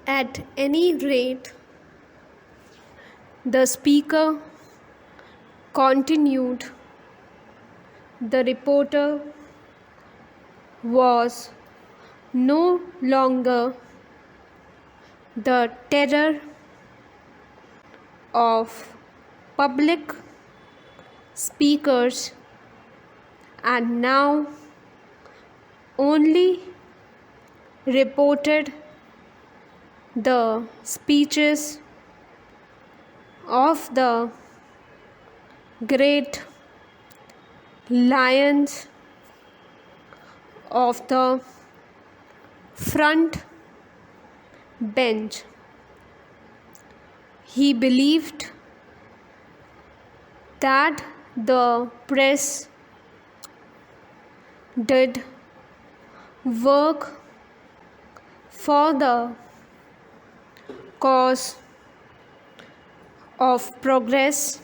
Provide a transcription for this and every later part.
At any rate, the speaker continued, the reporter was no longer the terror of public speakers and now only reported the speeches of the great lions of the front bench. He believed that the press did work for the cause of progress,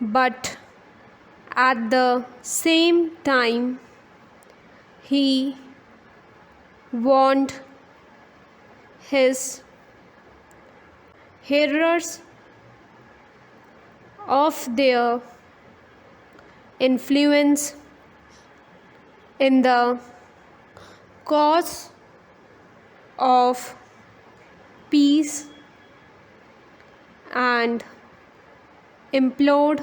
but at the same time he warned his hearers of their influence in the cause of peace and implored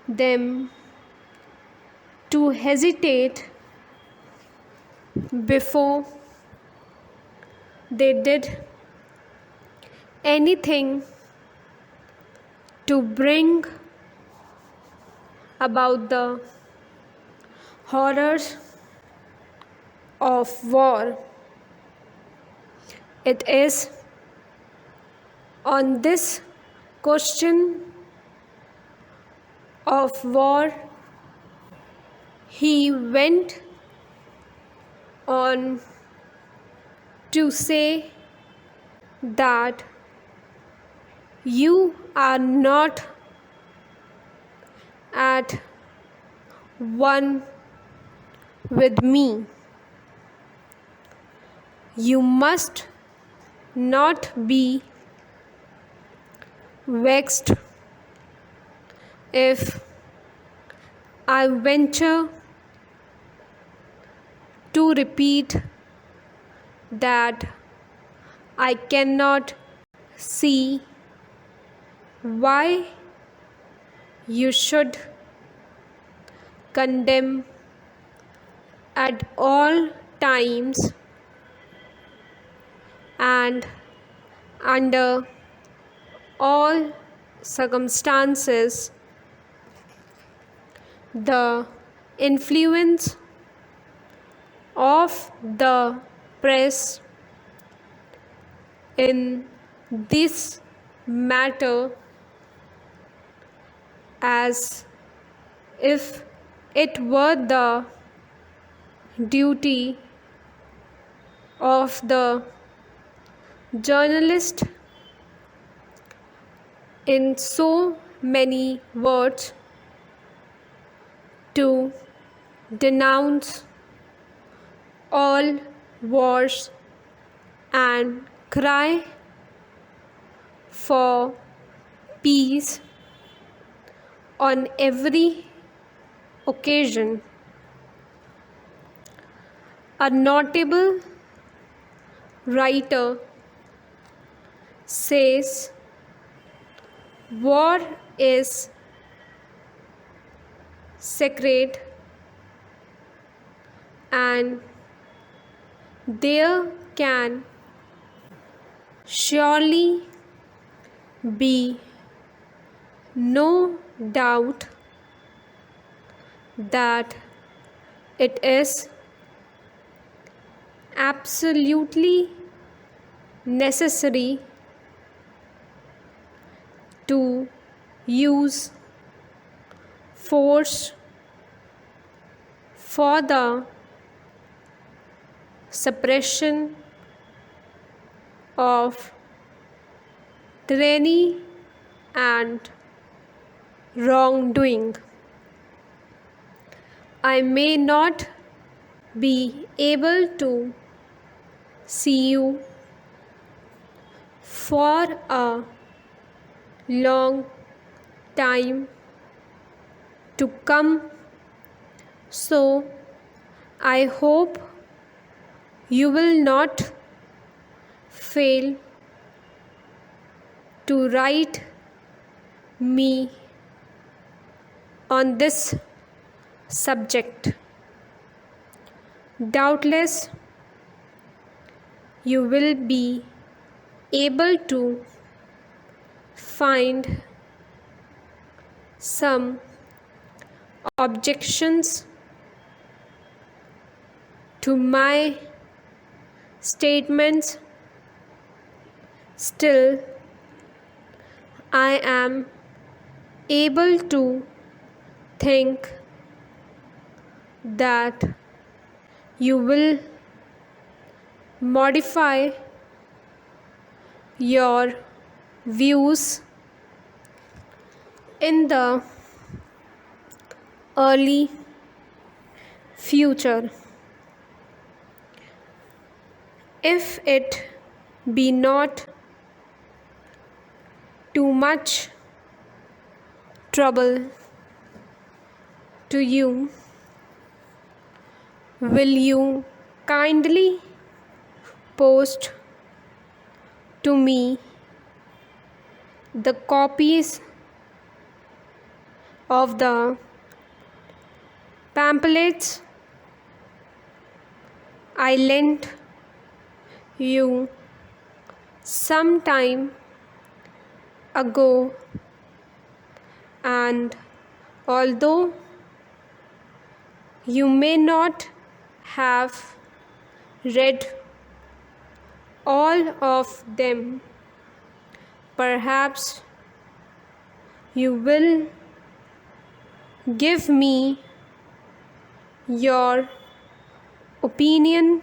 them to hesitate before they did anything to bring about the horrors of war. It is on this question of war he went on to say that you are not at one with me. You must not be vexed if I venture to repeat that I cannot see why you should condemn at all times and under all circumstances the influence of the press in this matter, as if it were the duty of the journalist, in so many words, to denounce all wars and cry for peace on every occasion. A notable writer says, war is sacred and there can surely be no doubt that it is absolutely necessary to use force for the suppression of tyranny and wrongdoing. I may not be able to see you for a long time to come. So I hope you will not fail to write me on this subject. Doubtless, you will be able to find some objections to my statements. Still, I am able to think that you will modify your views in the early future. If it be not too much trouble to you, will you kindly post to me the copies of the pamphlets I lent you some time ago, and although you may not have read all of them, perhaps you will give me your opinion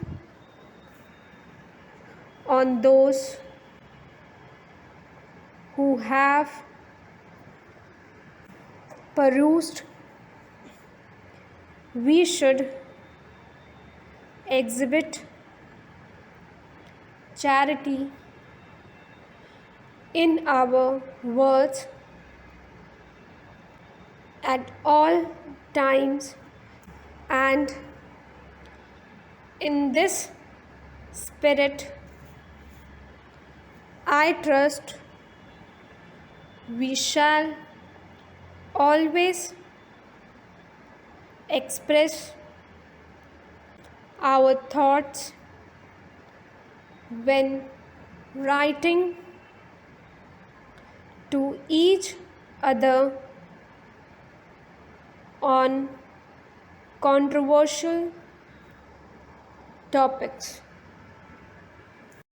on those who have perused. We should exhibit charity in our words at all times, and in this spirit, I trust we shall always express our thoughts when writing to each other on controversial topics.